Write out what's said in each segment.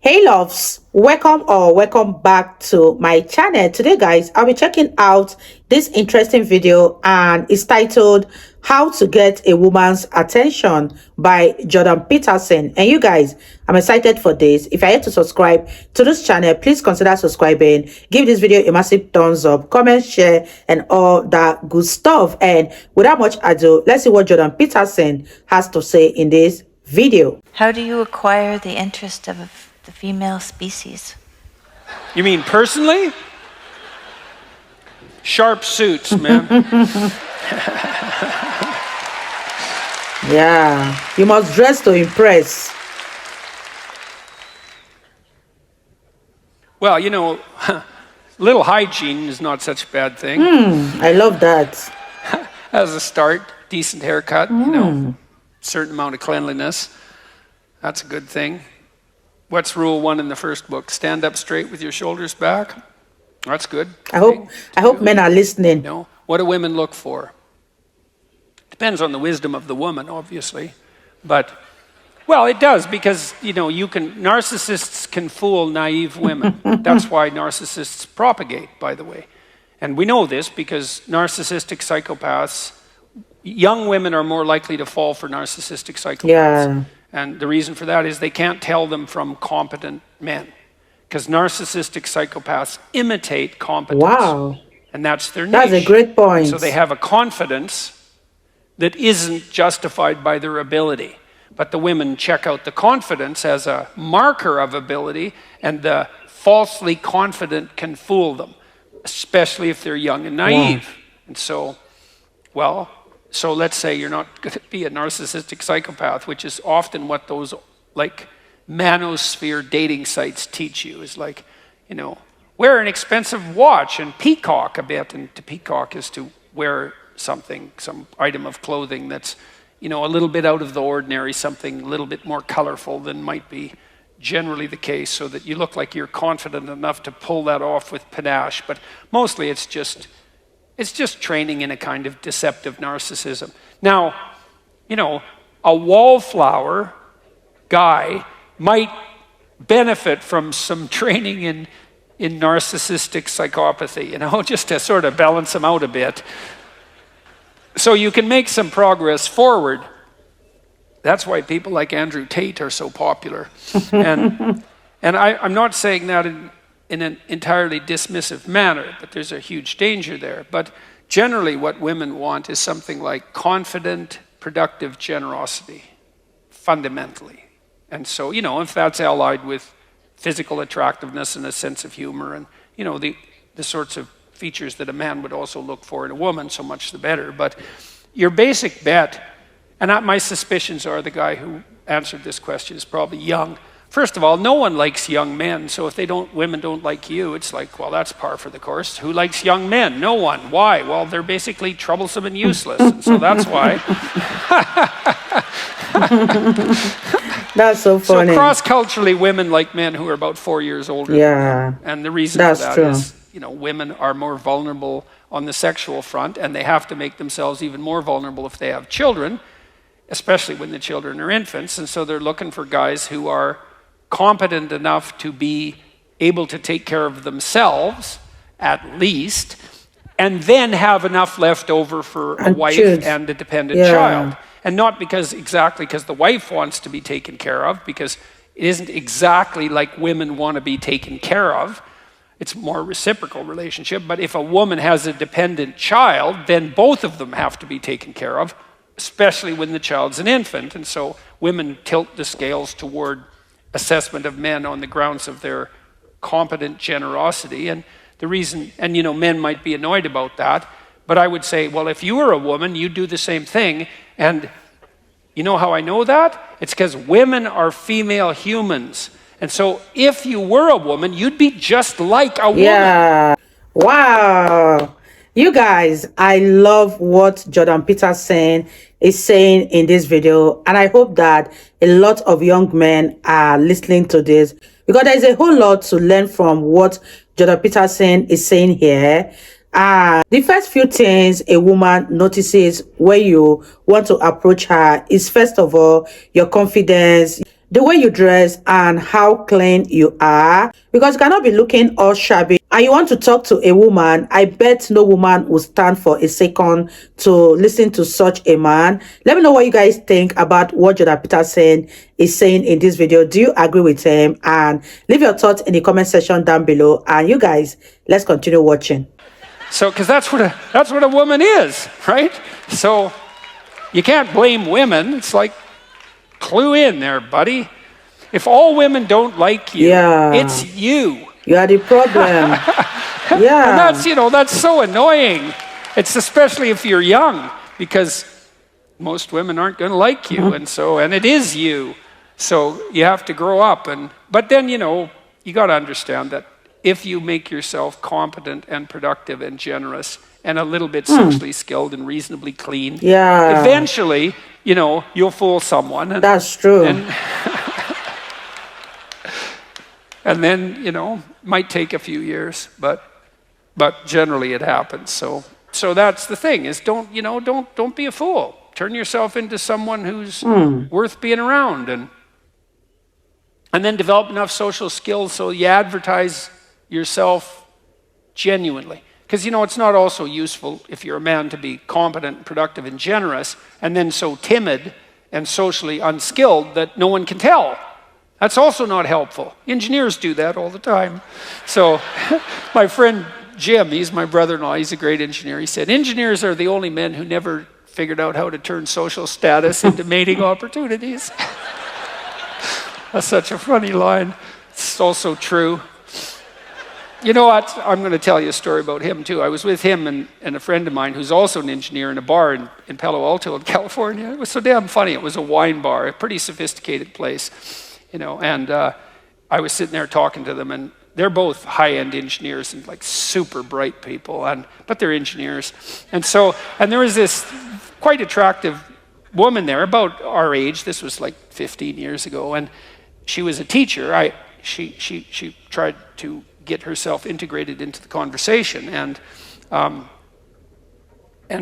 Hey loves, welcome back to my channel. Today guys, I'll be checking out this interesting video and it's titled How to Get a Woman's Attention by Jordan Peterson. And you guys, I'm excited for this. If you're yet to subscribe to this channel, please consider subscribing. Give this video a massive thumbs up, comment, share, and all that good stuff. And without much ado, let's see what Jordan Peterson has to say in this video. How do you acquire the interest of the female species? You mean personally? Sharp suits, man. Yeah, you must dress to impress. Well, you know, little hygiene is not such a bad thing. I love that. As a start, decent haircut, you know, certain amount of cleanliness. That's a good thing. What's rule 1 in the first book? Stand up straight with your shoulders back. That's good. I hope men are listening. You know, what do women look for? Depends on the wisdom of the woman, obviously. But, well, it does because, you know, narcissists can fool naive women. That's why narcissists propagate, by the way. And we know this because narcissistic psychopaths, young women are more likely to fall for narcissistic psychopaths. Yeah. And the reason for that is they can't tell them from competent men. Because narcissistic psychopaths imitate competence. Wow. And that's their niche. That's a great point. So they have a confidence that isn't justified by their ability. But the women check out the confidence as a marker of ability, and the falsely confident can fool them, especially if they're young and naive. Wow. And so, well, so let's say you're not going to be a narcissistic psychopath, which is often what those like manosphere dating sites teach you, is like, you know, wear an expensive watch and peacock a bit. And to peacock is to wear something, some item of clothing that's, you know, a little bit out of the ordinary, something a little bit more colorful than might be generally the case, so that you look like you're confident enough to pull that off with panache. But mostly it's just training in a kind of deceptive narcissism. Now, you know, a wallflower guy might benefit from some training in narcissistic psychopathy, you know, just to sort of balance them out a bit. So you can make some progress forward. That's why people like Andrew Tate are so popular. And I'm not saying that in an entirely dismissive manner, but there's a huge danger there. But generally what women want is something like confident, productive generosity, fundamentally. And so, you know, if that's allied with physical attractiveness and a sense of humor and, you know, the sorts of features that a man would also look for in a woman, so much the better. But your basic bet, and my suspicions are the guy who answered this question is probably young. First of all, no one likes young men, so if women don't like you, it's like, well, that's par for the course. Who likes young men? No one. Why? Well, they're basically troublesome and useless, and so that's why. That's so funny. So cross-culturally, women like men who are about 4 years older. Yeah. And the reason for that is, you know, women are more vulnerable on the sexual front, and they have to make themselves even more vulnerable if they have children, especially when the children are infants. And so they're looking for guys who are competent enough to be able to take care of themselves, at least, and then have enough left over for a wife and a dependent child. And not exactly because the wife wants to be taken care of, because it isn't exactly like women want to be taken care of. It's more a reciprocal relationship. But if a woman has a dependent child, then both of them have to be taken care of, especially when the child's an infant. And so women tilt the scales toward assessment of men on the grounds of their competent generosity. And the reason, and you know, men might be annoyed about that, but I would say, well, if you were a woman, you'd do the same thing. And you know how I know that? It's because women are female humans. And so if you were a woman, you'd be just like a woman. Yeah. Wow. You guys, I love what Jordan Peterson is saying in this video. And I hope that a lot of young men are listening to this, because there's a whole lot to learn from what Jordan Peterson is saying here. The first few things a woman notices when you want to approach her is, first of all, your confidence. the way you dress, and how clean you are, because you cannot be looking all shabby and you want to talk to a woman. I bet no woman will stand for a second to listen to such a man. Let me know what you guys think about what Jordan Peterson is saying in this video. Do you agree with him? And leave your thoughts in the comment section down below. And you guys, let's continue watching. So, because that's what a woman is, right? So, you can't blame women. It's like, clue in there, buddy. If all women don't like you, it's you. You are the problem. Yeah. And that's, that's so annoying. It's especially if you're young, because most women aren't going to like you, and it is you. So you have to grow up, but then you got to understand that if you make yourself competent and productive and generous and a little bit socially skilled and reasonably clean, eventually, you'll fool someone. That's true. And then, might take a few years, but generally it happens. So that's the thing, is don't be a fool. Turn yourself into someone who's worth being around, and then develop enough social skills so you advertise yourself genuinely. Because, it's not also useful if you're a man to be competent, productive, and generous, and then so timid and socially unskilled that no one can tell. That's also not helpful. Engineers do that all the time. So my friend Jim, he's my brother-in-law, he's a great engineer. He said, engineers are the only men who never figured out how to turn social status into mating opportunities. That's such a funny line. It's also true. You know what? I'm going to tell you a story about him too. I was with him and a friend of mine who's also an engineer in a bar in Palo Alto in California. It was so damn funny. It was a wine bar, a pretty sophisticated place, and I was sitting there talking to them, and they're both high-end engineers and like super bright people, but they're engineers. And there was this quite attractive woman there about our age. This was like 15 years ago, and she was a teacher. She tried to get herself integrated into the conversation, and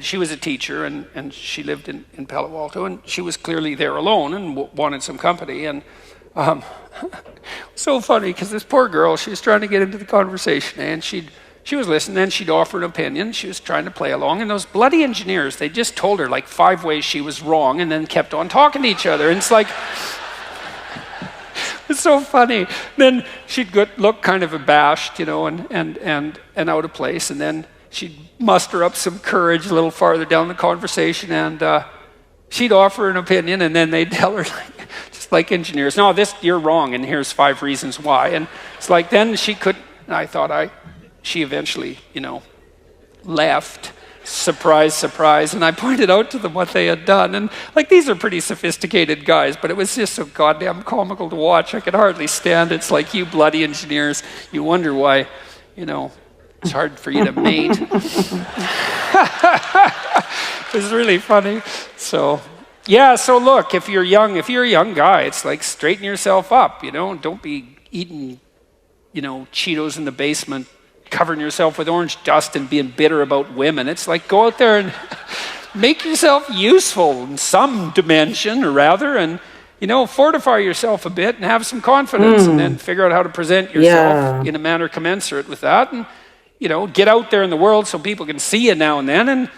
she was a teacher, and she lived in Palo Alto, and she was clearly there alone and wanted some company. And so funny, because this poor girl, she was trying to get into the conversation, and she was listening, and she'd offer an opinion. She was trying to play along, and those bloody engineers, they just told her like 5 ways she was wrong, and then kept on talking to each other. And it's like, it's so funny. Then she'd look kind of abashed, and out of place, and then she'd muster up some courage a little farther down the conversation, and she'd offer an opinion, and then they'd tell her, just like engineers, no, you're wrong, and here's 5 reasons why. And it's like, then she eventually, left. Surprise, surprise. And I pointed out to them what they had done. And like, these are pretty sophisticated guys, but it was just so goddamn comical to watch. I could hardly stand it. It's like, you bloody engineers, you wonder why, it's hard for you to mate. It was really funny. So, so look, if you're a young guy, it's like, straighten yourself up, don't be eating, Cheetos in the basement, covering yourself with orange dust and being bitter about women. It's like, go out there and make yourself useful in some dimension, or rather, and fortify yourself a bit and have some confidence, and then figure out how to present yourself in a manner commensurate with that, and get out there in the world so people can see you now and then, and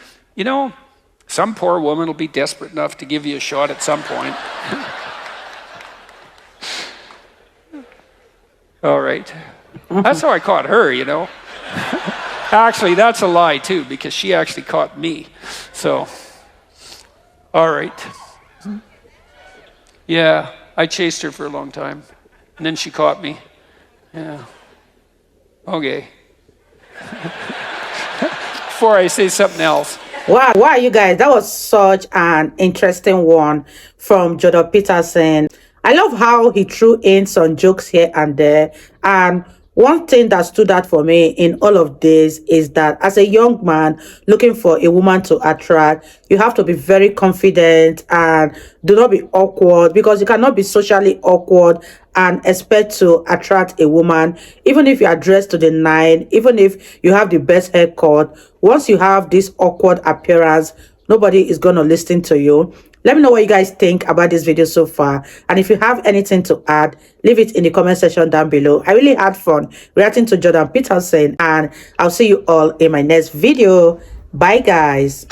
some poor woman will be desperate enough to give you a shot at some point. All right. That's how I caught her, Actually, that's a lie too, because she actually caught me. So, all right. Yeah, I chased her for a long time, and then she caught me. Yeah. Okay. Before I say something else. Wow, you guys, that was such an interesting one from Jordan Peterson. I love how he threw in some jokes here and there. And one thing that stood out for me in all of this is that as a young man looking for a woman to attract, you have to be very confident and do not be awkward, because you cannot be socially awkward and expect to attract a woman. Even if you are dressed to the nine, even if you have the best haircut, once you have this awkward appearance, nobody is going to listen to you. Let me know what you guys think about this video so far. And if you have anything to add, leave it in the comment section down below. I really had fun reacting to Jordan Peterson, and I'll see you all in my next video. Bye, guys.